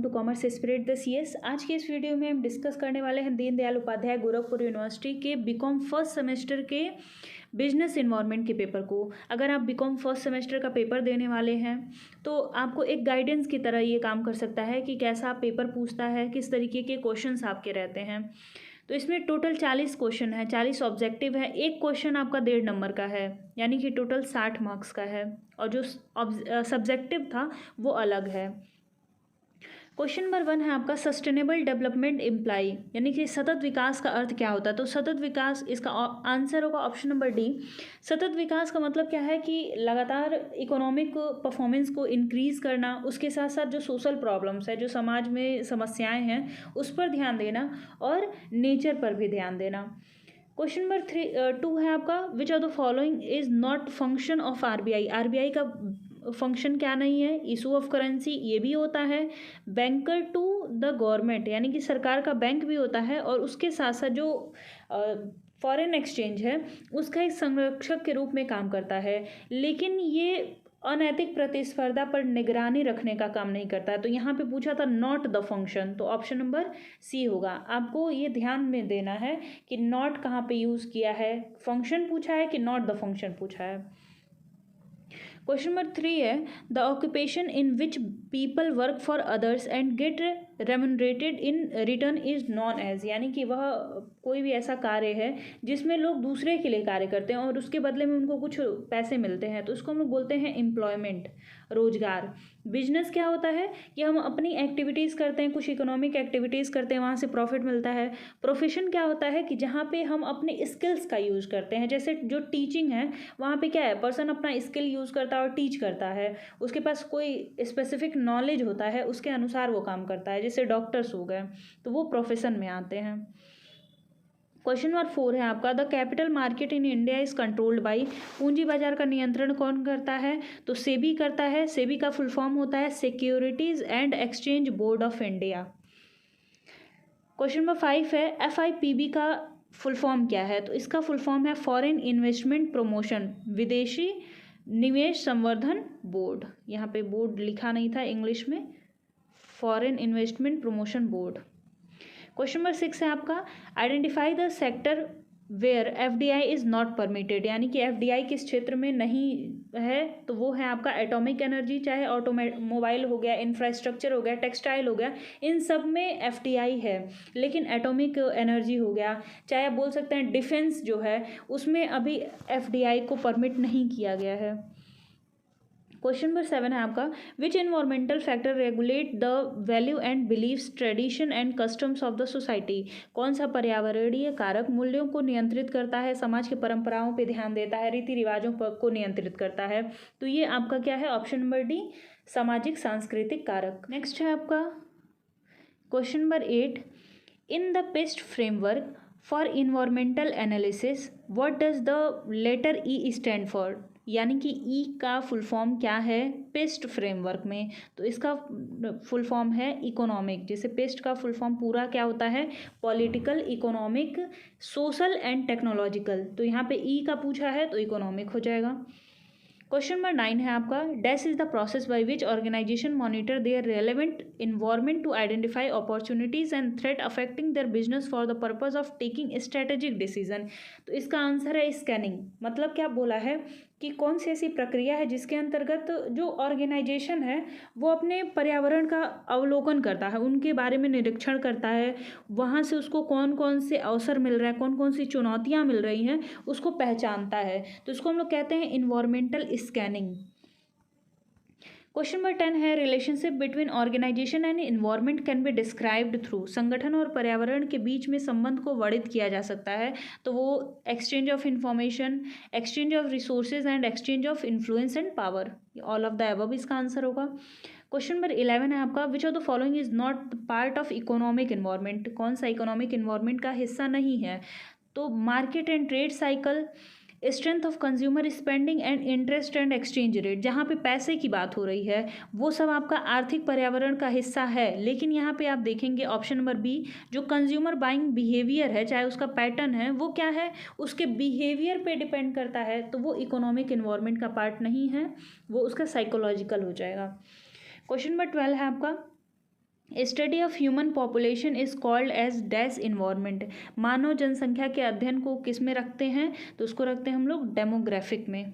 To commerce spread the CS. आज के इस वीडियो में हम डिस्कस करने वाले हैं दीनदयाल उपाध्याय गोरखपुर यूनिवर्सिटी के बीकॉम फर्स्ट सेमेस्टर के बिजनेस इन्वायरमेंट के पेपर को। अगर आप बीकॉम फर्स्ट सेमेस्टर का पेपर देने वाले हैं तो आपको एक गाइडेंस की तरह ये काम कर सकता है कि कैसा पेपर पूछता है, किस तरीके के क्वेश्चंस आपके रहते हैं। तो इसमें टोटल 40 क्वेश्चन है, 40 ऑब्जेक्टिव है। एक क्वेश्चन आपका 1.5 नंबर का है, यानी कि टोटल 60 मार्क्स का है, और जो सब्जेक्टिव था वो अलग है। क्वेश्चन नंबर 1 है आपका सस्टेनेबल डेवलपमेंट इम्प्लाई, यानी कि सतत विकास का अर्थ क्या होता है। तो सतत विकास, इसका आंसर होगा ऑप्शन नंबर डी। सतत विकास का मतलब क्या है कि लगातार इकोनॉमिक परफॉर्मेंस को इंक्रीज़ करना, उसके साथ साथ जो सोशल प्रॉब्लम्स है, जो समाज में समस्याएं हैं, उस पर ध्यान देना और नेचर पर भी ध्यान देना। क्वेश्चन नंबर 2 है आपका विच of the following is not function of RBI. RBI का फंक्शन क्या नहीं है? इशू ऑफ करेंसी, ये भी होता है। बैंकर टू द गवर्नमेंट, यानी कि सरकार का बैंक भी होता है, और उसके साथ साथ जो फॉरेन एक्सचेंज है उसका एक संरक्षक के रूप में काम करता है। लेकिन ये अनैतिक प्रतिस्पर्धा पर निगरानी रखने का काम नहीं करता है। तो यहाँ पे पूछा था नॉट द फंक्शन, तो ऑप्शन नंबर सी होगा। आपको ये ध्यान में देना है कि नॉट कहाँ पे यूज़ किया है, फंक्शन पूछा है कि नॉट द फंक्शन पूछा है। क्वेश्चन नंबर 3 है the occupation in which people work for others and get remunerated in return is known as, यानी कि वह कोई भी ऐसा कार्य है जिसमें लोग दूसरे के लिए कार्य करते हैं और उसके बदले में उनको कुछ पैसे मिलते हैं, तो उसको हम लोग बोलते हैं एम्प्लॉयमेंट, रोजगार। बिजनेस क्या होता है कि हम अपनी एक्टिविटीज़ करते हैं, कुछ इकोनॉमिक एक्टिविटीज़ करते हैं, वहाँ से प्रॉफिट मिलता है। प्रोफेशन क्या होता है कि जहाँ पे हम अपने स्किल्स का यूज़ करते हैं, जैसे जो टीचिंग है वहाँ पे क्या है, पर्सन अपना स्किल यूज़ करता है और टीच करता है, उसके पास कोई स्पेसिफिक नॉलेज होता है, उसके अनुसार वो काम करता है। जैसे डॉक्टर्स हो गए तो वो प्रोफेशन में आते हैं। क्वेश्चन नंबर 4 है आपका the capital market in India is controlled by. पूंजी बाजार का नियंत्रण कौन करता है? तो सेबी करता है। सेबी का फुल फॉर्म होता है securities and exchange board of India. Question number 5 है एफआईपीबी का फुल फॉर्म क्या है? तो इसका फुल फॉर्म है फॉरेन इन्वेस्टमेंट प्रमोशन, विदेशी निवेश संवर्धन बोर्ड। यहाँ पे बोर्ड लिखा नहीं था इंग्लिश में, foreign investment promotion board. Question number 6 है आपका identify the sector where FDI is not permitted, यानी कि एफडीआई किस क्षेत्र में नहीं है? तो वो है आपका एटॉमिक एनर्जी, चाहे ऑटोमोबाइल हो गया, इंफ्रास्ट्रक्चर हो गया, टेक्सटाइल हो गया, इन सब में एफडीआई है। लेकिन एटॉमिक एनर्जी हो गया, चाहे आप बोल सकते हैं डिफेंस जो है, उसमें अभी एफडीआई को परमिट नहीं किया गया है। क्वेश्चन नंबर 7 है आपका which environmental factor regulate the value and believes tradition and customs of the society. कौन सा पर्यावरणीय कारक मूल्यों को नियंत्रित करता है, समाज की परंपराओं पे ध्यान देता है, रीति रिवाजों को नियंत्रित करता है? तो ये आपका क्या है? ऑप्शन नंबर डी, सामाजिक सांस्कृतिक कारक। नेक्स्ट है आपका question number 8 in the PEST framework for environmental analysis what does the letter E stand for, यानी कि ई का फुल फॉर्म क्या है पेस्ट फ्रेमवर्क में? तो इसका फुल फॉर्म है इकोनॉमिक। जैसे पेस्ट का फुल फॉर्म पूरा क्या होता है? Political, economic, social and technological. तो यहाँ पे ई का पूछा है तो इकोनॉमिक हो जाएगा। क्वेश्चन नंबर 9 है आपका dash is the process by which organisation monitor their relevant environment to identify opportunities and threat affecting their business for the purpose of taking strategic decision. तो इसका आंसर है स्कैनिंग। मतलब क्या बोला है कि कौन सी ऐसी प्रक्रिया है जिसके अंतर्गत जो ऑर्गेनाइजेशन है वो अपने पर्यावरण का अवलोकन करता है, उनके बारे में निरीक्षण करता है, वहाँ से उसको कौन कौन से अवसर मिल रहे हैं, कौन कौन सी चुनौतियाँ मिल रही हैं, उसको पहचानता है। तो इसको हम लोग कहते हैं इन्वायरमेंटल स्कैनिंग। क्वेश्चन नंबर 10 है relationship between organisation and environment can be described through. संगठन और पर्यावरण के बीच में संबंध को वर्णित किया जा सकता है। तो वो exchange of information, exchange of resources and exchange of influence and power, all of the above इसका आंसर होगा। क्वेश्चन नंबर 11 है आपका विच of the following is not part of economic environment. कौन सा इकोनॉमिक इन्वायरमेंट का हिस्सा नहीं है? तो market and trade cycle, strength of consumer spending and interest and exchange rate, जहाँ पे पैसे की बात हो रही है वो सब आपका आर्थिक पर्यावरण का हिस्सा है। लेकिन यहाँ पे आप देखेंगे ऑप्शन नंबर बी, जो कंज्यूमर बाइंग बिहेवियर है, चाहे उसका पैटर्न है, वो क्या है, उसके बिहेवियर पे डिपेंड करता है, तो वो इकोनॉमिक इन्वायरमेंट का पार्ट नहीं है, वो उसका साइकोलॉजिकल हो जाएगा। क्वेश्चन नंबर 12 है आपका study of human population is called as dash environment. मानव जनसंख्या के अध्ययन को किस में रखते हैं, तो उसको रखते हैं हम लोग डेमोग्राफिक में।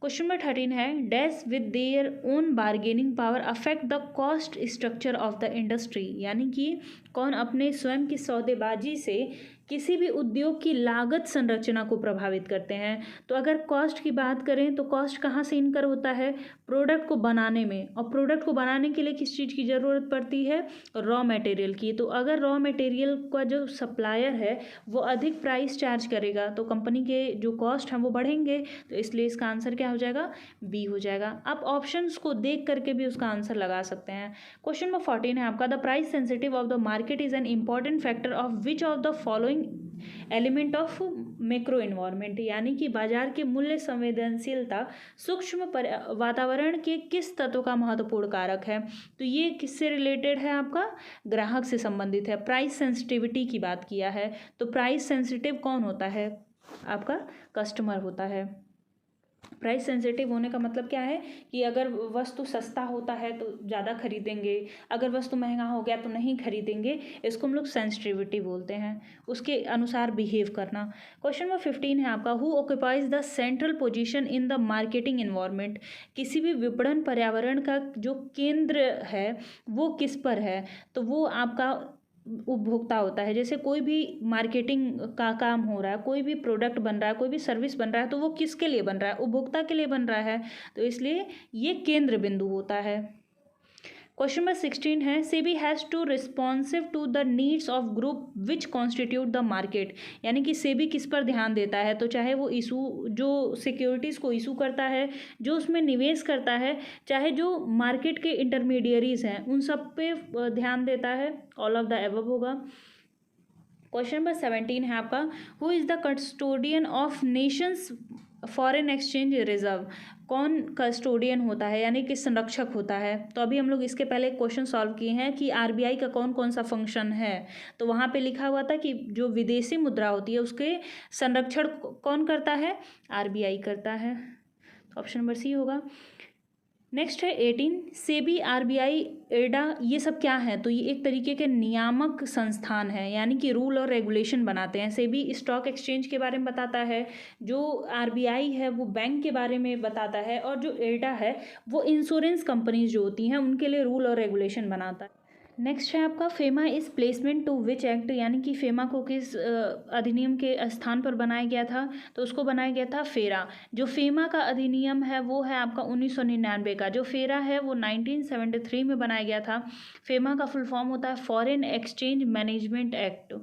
क्वेश्चन नंबर 13 है, dash with their own bargaining power affect the cost structure of the industry. यानी कि कौन अपने स्वयं की सौदेबाजी से किसी भी उद्योग की लागत संरचना को प्रभावित करते हैं। तो अगर कॉस्ट की बात करें तो कॉस्ट कहाँ से इनकर होता है, प्रोडक्ट को बनाने में, और प्रोडक्ट को बनाने के लिए किस चीज़ की ज़रूरत पड़ती है, रॉ मटेरियल की। तो अगर रॉ मटेरियल का जो सप्लायर है वो अधिक प्राइस चार्ज करेगा तो कंपनी के जो कॉस्ट हैं वो बढ़ेंगे। तो इसलिए इसका आंसर क्या हो जाएगा, बी हो जाएगा। आप ऑप्शंस को देख करके भी उसका आंसर लगा सकते हैं। क्वेश्चन नंबर 14 है आपका, the price sensitive of the market is an important factor of which of the following element of macro environment. यानी कि बाजार के मूल्य संवेदनशीलता सूक्ष्म वातावरण के किस तत्व का महत्वपूर्ण कारक है। तो ये किससे रिलेटेड है, आपका ग्राहक से संबंधित है। प्राइस सेंसिटिविटी की बात किया है, तो प्राइस सेंसिटिव कौन होता है, आपका कस्टमर होता है। प्राइस सेंसिटिव होने का मतलब क्या है कि अगर वस्तु सस्ता होता है तो ज़्यादा खरीदेंगे, अगर वस्तु महंगा हो गया तो नहीं खरीदेंगे। इसको हम लोग सेंसिटिविटी बोलते हैं, उसके अनुसार बिहेव करना। क्वेश्चन नंबर 15 है आपका, who occupies the central position in the marketing environment. किसी भी विपणन पर्यावरण का जो केंद्र है वो किस पर है, तो वो आपका उपभोक्ता होता है। जैसे कोई भी मार्केटिंग का काम हो रहा है, कोई भी प्रोडक्ट बन रहा है, कोई भी सर्विस बन रहा है, तो वो किसके लिए बन रहा है, उपभोक्ता के लिए बन रहा है। तो इसलिए ये केंद्र बिंदु होता है। क्वेश्चन नंबर 16 है, SEBI has to responsive to the needs of group which constitute the market. यानी कि सेबी किस पर ध्यान देता है, तो चाहे वो इशू जो सिक्योरिटीज़ को इशू करता है, जो उसमें निवेश करता है, चाहे जो मार्केट के इंटरमीडियरीज हैं उन सब पे ध्यान देता है। ऑल ऑफ द एबव होगा। क्वेश्चन नंबर 17 है आपका, who is the custodian of Nations foreign exchange reserve. कौन कस्टोडियन होता है, यानी कि संरक्षक होता है। तो अभी हम लोग इसके पहले क्वेश्चन सॉल्व किए हैं कि आरबीआई का कौन कौन सा फंक्शन है। तो वहाँ पे लिखा हुआ था कि जो विदेशी मुद्रा होती है उसके संरक्षण कौन करता है, आरबीआई करता है। तो ऑप्शन नंबर सी होगा। नेक्स्ट है 18, सेबी, आरबीआई, एडा, ये सब क्या है, तो ये एक तरीके के नियामक संस्थान है, यानी कि रूल और रेगुलेशन बनाते हैं। सेबी स्टॉक एक्सचेंज के बारे में बताता है, जो आरबीआई है वो बैंक के बारे में बताता है, और जो एडा है वो इंश्योरेंस कंपनीज जो होती हैं उनके लिए रूल और रेगुलेशन बनाता है। नेक्स्ट है आपका, FEMA is placement to which act. यानी कि फेमा को किस अधिनियम के स्थान पर बनाया गया था, तो उसको बनाया गया था फेरा। जो फेमा का अधिनियम है वो है आपका 1999 का, जो फेरा है वो 1973 में बनाया गया था। फेमा का फुल फॉर्म होता है foreign exchange management act.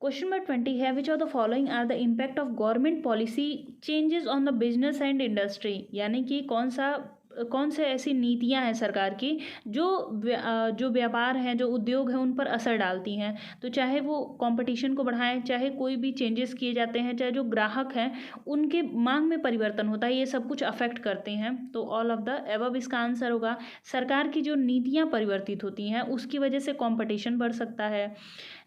Question number 20 है, which of the following are the impact of government policy changes on the business and industry. यानी कि कौन से ऐसी नीतियां हैं सरकार की जो व्यापार हैं, जो उद्योग हैं, उन पर असर डालती हैं। तो चाहे वो कंपटीशन को बढ़ाएं, चाहे कोई भी चेंजेस किए जाते हैं, चाहे जो ग्राहक हैं उनके मांग में परिवर्तन होता है, ये सब कुछ अफेक्ट करते हैं। तो ऑल ऑफ द एबव इसका आंसर होगा। सरकार की जो नीतियाँ परिवर्तित होती हैं उसकी वजह से कॉम्पिटिशन बढ़ सकता है,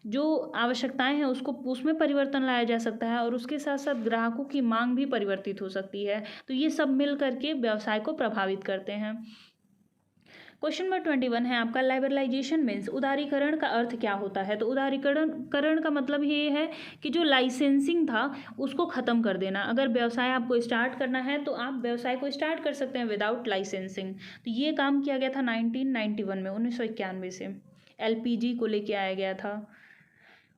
जो आवश्यकताएं हैं उसमें परिवर्तन लाया जा सकता है, और उसके साथ साथ ग्राहकों की मांग भी परिवर्तित हो सकती है। तो ये सब मिल करके व्यवसाय को प्रभावित करते हैं। क्वेश्चन नंबर 21 है आपका, लाइबरलाइजेशन मीन्स, उदारीकरण का अर्थ क्या होता है। तो उदारीकरण का मतलब ये है कि जो लाइसेंसिंग था उसको ख़त्म कर देना। अगर व्यवसाय आपको स्टार्ट करना है तो आप व्यवसाय को स्टार्ट कर सकते हैं विदाउट लाइसेंसिंग। तो ये काम किया गया था 1991 में, 1991 से एलपीजी को लेके आया गया था।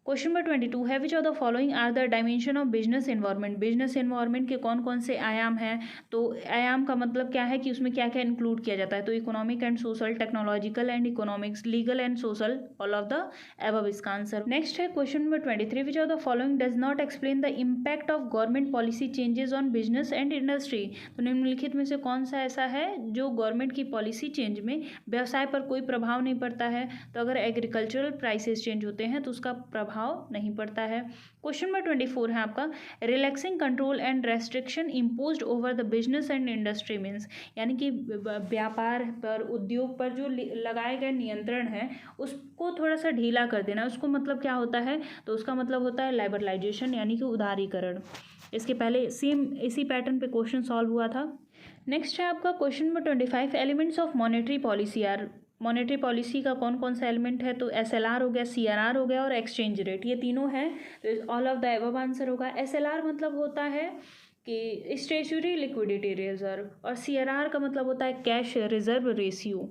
क्वेश्चन नंबर 22 है, which of the following are the dimension of business environment. Business environment के कौन कौन से आयाम हैं। तो आयाम का मतलब क्या है कि उसमें क्या क्या इंक्लूड किया जाता है। तो economic and social, technological and economics, legal and social, all of the above इसका आंसर। नेक्स्ट है question number 23, which of the following does not explain the impact of government policy changes on business and industry. तो निम्नलिखित में से कौन सा ऐसा है जो गवर्नमेंट की पॉलिसी चेंज में व्यवसाय पर कोई प्रभाव नहीं पड़ता है। तो अगर एग्रीकल्चरल प्राइसेस चेंज होते हैं तो उसका प्रभाव नहीं पड़ता है। क्वेश्चन नंबर 24 है आपका, relaxing control and restriction imposed over the business and industry means. यानी कि व्यापार पर, उद्योग पर जो लगाए गए नियंत्रण है उसको थोड़ा सा ढीला कर देना, उसको मतलब क्या होता है, तो उसका मतलब होता है लाइबरलाइजेशन, यानी कि उदारीकरण। इसके पहले सेम इसी पैटर्न पे क्वेश्चन सॉल्व हुआ था। नेक्स्ट है आपका question number 25, elements of monetary policy are. Monetary policy का कौन कौन सा एलिमेंट है, तो SLR हो गया, CRR हो गया और एक्सचेंज रेट, ये तीनों है। तो all of the above answer होगा। SLR मतलब होता है कि स्टेचुरी लिक्विडिटी रिजर्व, और CRR का मतलब होता है कैश रिजर्व रेशियो।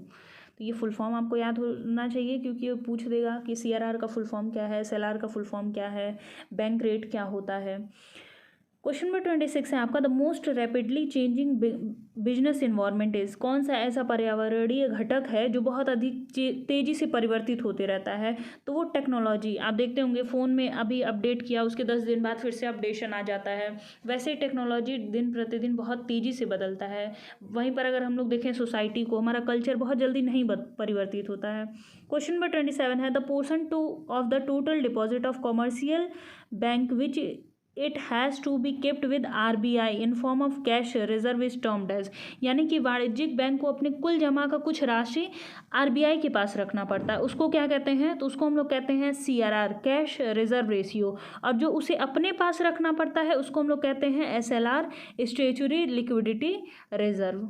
तो ये फुल फॉर्म आपको याद होना चाहिए, क्योंकि ये पूछ देगा कि CRR का फुल फॉर्म क्या है, SLR का फुल फॉर्म क्या है, बैंक रेट क्या होता है। क्वेश्चन नंबर 26 है आपका, the most rapidly changing business environment is, कौन सा ऐसा पर्यावरणीय घटक है जो बहुत अधिक तेजी से परिवर्तित होते रहता है, तो वो टेक्नोलॉजी। आप देखते होंगे फ़ोन में अभी अपडेट किया, उसके 10 दिन बाद फिर से अपडेशन आ जाता है, वैसे ही टेक्नोलॉजी दिन प्रतिदिन बहुत तेज़ी से बदलता है। वहीं पर अगर हम लोग देखें सोसाइटी को, हमारा कल्चर बहुत जल्दी नहीं परिवर्तित होता है। क्वेश्चन नंबर 27 है, the portion of the total deposit of commercial bank which it has to be kept with RBI in form of cash reserve is termed as, यानी कि वाणिज्यिक बैंक को अपने कुल जमा का कुछ राशि RBI के पास रखना पड़ता है, उसको क्या कहते हैं, तो उसको हम लोग कहते हैं CRR, कैश रिजर्व रेशियो। और जो उसे अपने पास रखना पड़ता है उसको हम लोग कहते हैं SLR, statutory liquidity reserve.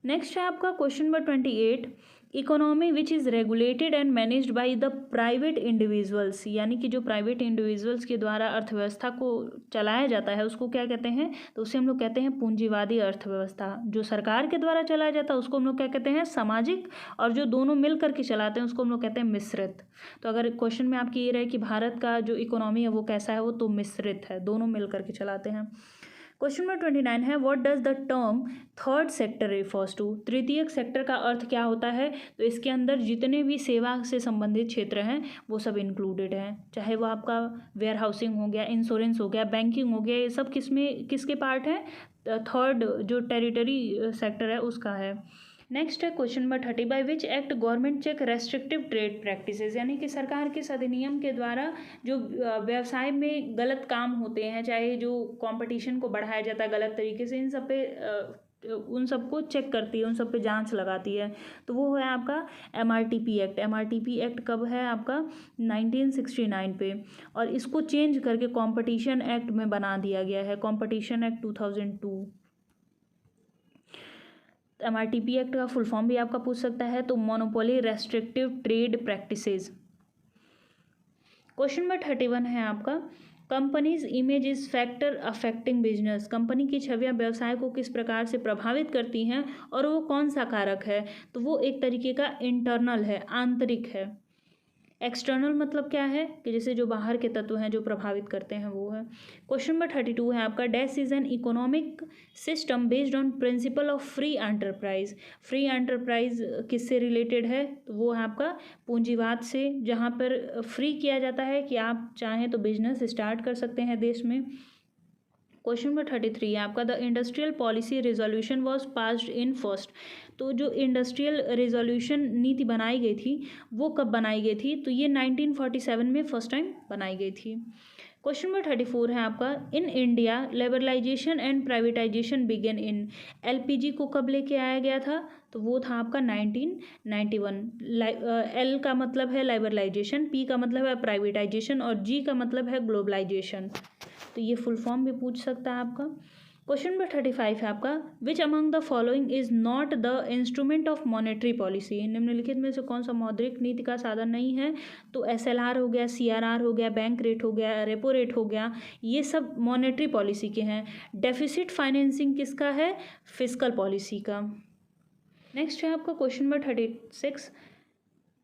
Next है आपका question number 28, economy which is regulated and managed by the private individuals, यानी कि जो प्राइवेट इंडिविजुअल्स के द्वारा अर्थव्यवस्था को चलाया जाता है उसको क्या कहते हैं, तो उसे हम लोग कहते हैं पूंजीवादी अर्थव्यवस्था। जो सरकार के द्वारा चलाया जाता है उसको हम लोग क्या कहते हैं, सामाजिक, और जो दोनों मिल करके चलाते हैं उसको हम लोग कहते हैं मिश्रित। तो अगर क्वेश्चन में आपकी ये रहे कि भारत का जो इकोनॉमी है वो कैसा है, वो तो मिश्रित है, दोनों मिल करके चलाते हैं। क्वेश्चन नंबर 29 है, what does the term third sector refers to, तृतीयक सेक्टर का अर्थ क्या होता है, तो इसके अंदर जितने भी सेवा से संबंधित क्षेत्र हैं वो सब इंक्लूडेड हैं, चाहे वो आपका वेयर हाउसिंग हो गया, इंश्योरेंस हो गया, बैंकिंग हो गया, ये सब किसके पार्ट है, थर्ड जो टेरिटरी सेक्टर है उसका है। नेक्स्ट है question number 30, by which act government check restrictive trade practices, यानी कि सरकार के अधिनियम के द्वारा जो व्यवसाय में गलत काम होते हैं, चाहे जो कंपटीशन को बढ़ाया जाता है गलत तरीके से, इन सब पे उन सबको चेक करती है, उन सब पे जांच लगाती है, तो वो है आपका MRTP एक्ट। MRTP एक्ट कब है आपका, 1969 पे, और इसको चेंज करके कॉम्पिटिशन एक्ट में बना दिया गया है, कॉम्पिटिशन एक्ट 2002। MRTP एक्ट का फुल फॉर्म भी आपका पूछ सकता है, तो monopoly restrictive trade practices. Question number 31 है आपका, companies image is factor affecting business, company की छवियां व्यवसाय को किस प्रकार से प्रभावित करती हैं और वो कौन सा कारक है, तो वो एक तरीके का इंटरनल है, आंतरिक है। एक्सटर्नल मतलब क्या है, कि जैसे जो बाहर के तत्व हैं जो प्रभावित करते हैं वो है। क्वेश्चन नंबर 32 है आपका, dash is an economic system based on principle of free enterprise, free enterprise किससे रिलेटेड है, तो वो है आपका पूंजीवाद से, जहाँ पर फ्री किया जाता है कि आप चाहें तो बिजनेस स्टार्ट कर सकते हैं देश में। क्वेश्चन नंबर 33 है आपका, the industrial policy resolution was passed in first, तो जो इंडस्ट्रियल रिजोल्यूशन नीति बनाई गई थी वो कब बनाई गई थी, तो ये 1947 में फर्स्ट टाइम बनाई गई थी। क्वेश्चन नंबर 34 है आपका, in India liberalisation and privatisation began in, LPG को कब लेके आया गया था, तो वो था आपका 1991। L का मतलब है लिबरलाइजेशन, P का मतलब है प्राइवेटाइजेशन और G का मतलब है ग्लोबलाइजेशन, तो ये फुल फॉर्म भी पूछ सकता है आपका। क्वेश्चन नंबर 35 है आपका, which among the following is not the instrument of monetary policy, निम्नलिखित में से कौन सा मौद्रिक नीति का साधन नहीं है, तो SLR हो गया, CRR हो गया, बैंक रेट हो गया, रेपो रेट हो गया, ये सब मॉनेटरी पॉलिसी के हैं। डेफिसिट फाइनेंसिंग किसका है, फिस्कल पॉलिसी का। नेक्स्ट है आपका question number 36,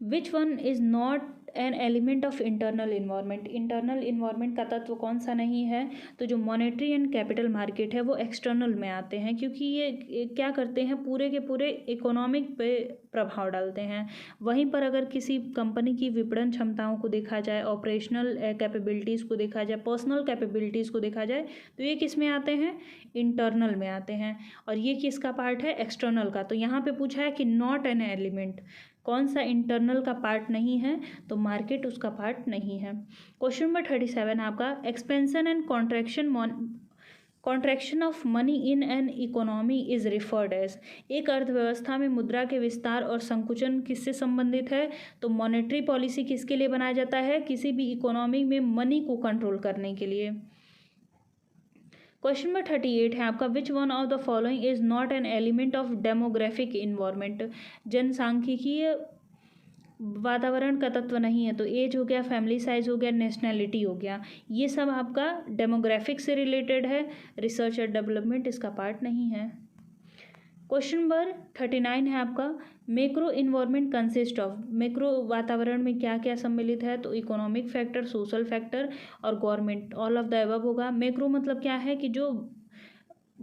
which one is not an element of internal environment, internal environment का तत्व कौन सा नहीं है, तो जो मॉनेटरी एंड कैपिटल मार्केट है वो एक्सटर्नल में आते हैं, क्योंकि ये क्या करते हैं, पूरे के पूरे इकोनॉमिक पे प्रभाव डालते हैं। वहीं पर अगर किसी कंपनी की विपणन क्षमताओं को देखा जाए, ऑपरेशनल कैपेबिलिटीज़ को देखा जाए, पर्सनल कैपेबिलिटीज़ को देखा जाए, तो ये किस में आते हैं, इंटरनल में आते हैं, और ये किसका पार्ट है, एक्सटर्नल का। तो यहाँ पे पूछा है कि नॉट एन एलिमेंट, कौन सा इंटरनल का पार्ट नहीं है, तो मार्केट उसका पार्ट नहीं है। क्वेश्चन नंबर 37 आपका, expansion and contraction of money in an economy is referred as, एक अर्थव्यवस्था में मुद्रा के विस्तार और संकुचन किससे संबंधित है, तो मॉनेटरी पॉलिसी किसके लिए बनाया जाता है, किसी भी इकोनॉमी में मनी को कंट्रोल करने के लिए। क्वेश्चन नंबर 38 है आपका, which one of the following is not an element of demographic environment. जनसांख्यिकीय वातावरण का तत्व नहीं है। तो एज हो गया, फैमिली साइज हो गया, नेशनैलिटी हो गया, ये सब आपका डेमोग्राफिक से रिलेटेड है, रिसर्च एंड डेवलपमेंट इसका पार्ट नहीं है। क्वेश्चन नंबर 39 है आपका, macro environment consist of. Macro वातावरण में क्या क्या सम्मिलित है? तो इकोनॉमिक फैक्टर, सोशल फैक्टर और government, all of the above होगा। मैक्रो मतलब क्या है कि जो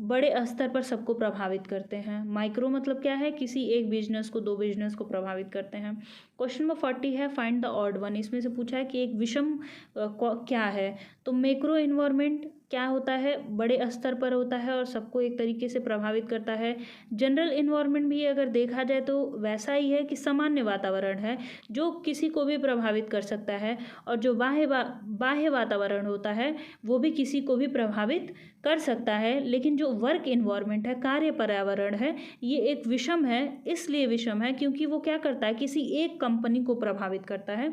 बड़े स्तर पर सबको प्रभावित करते हैं। माइक्रो मतलब क्या है? किसी एक बिजनेस को, दो बिजनेस को प्रभावित करते हैं। क्वेश्चन नंबर 40 है, फाइंड द ऑड वन। इसमें से पूछा है कि एक विषम क्या है? तो मैक्रो इन्वायरमेंट क्या होता है? बड़े स्तर पर होता है और सबको एक तरीके से प्रभावित करता है। जनरल इन्वायरमेंट भी अगर देखा जाए तो वैसा ही है कि सामान्य वातावरण है जो किसी को भी प्रभावित कर सकता है। और जो बाह्य वातावरण होता है वो भी किसी को भी प्रभावित कर सकता है। लेकिन जो वर्क इन्वायरमेंट है, कार्य पर्यावरण है, ये एक विषम है। इसलिए विषम है क्योंकि वो क्या करता है? किसी एक कंपनी को प्रभावित करता है।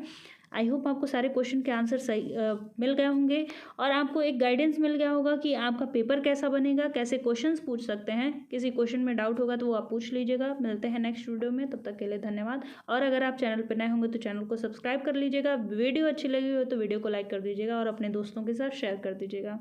आई होप आपको सारे क्वेश्चन के आंसर सही मिल गए होंगे और आपको एक गाइडेंस मिल गया होगा कि आपका पेपर कैसा बनेगा, कैसे क्वेश्चंस पूछ सकते हैं। किसी क्वेश्चन में डाउट होगा तो वो आप पूछ लीजिएगा। मिलते हैं नेक्स्ट वीडियो में, तब तक के लिए धन्यवाद। और अगर आप चैनल पर नए होंगे तो चैनल को सब्सक्राइब कर लीजिएगा। वीडियो अच्छी लगी हो तो वीडियो को लाइक कर दीजिएगा और अपने दोस्तों के साथ शेयर कर दीजिएगा।